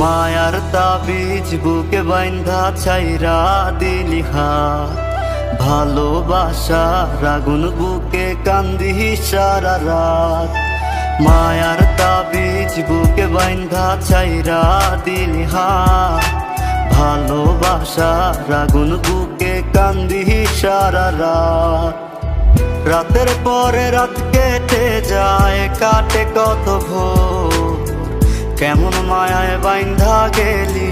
মায়ার তাবিজ বুকে বাইন্ধা ছাইরা দিলি হাত, ভালোবাসার আগুন বুকে কান্দি সারা রাত। মায়ার তাবিজ বুকে বাইন্ধা ছাইরা দিলি হাত, ভালোবাসার আগুন বুকে কান্দি সারা রাত। রাতের পরে রাত কেটে যায়, কাটে কত ভোর, কেমন মায়ায় বাইন্ধা গেলি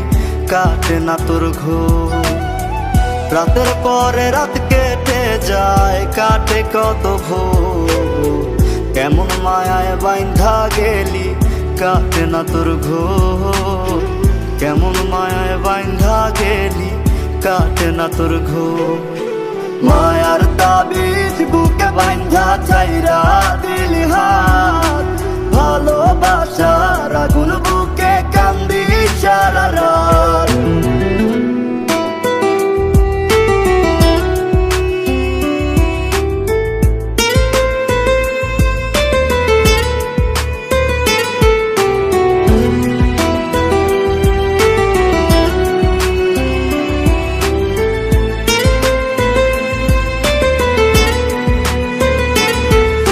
কাটে না তোর ঘোর। রাতের পরে রাত কেটে যায়, কাটে কত ভোর, কেমন মায়ায় বাইন্ধা গেলি কাটে না তোর ঘোর। কেমন মায়ায় বাইন্ধা গেলি কাটে না তোর ঘোর। মায়ার তাবিজ বুকে বাইন্ধা ছাইরা দিলি হাত, ভালোবাসার আগুন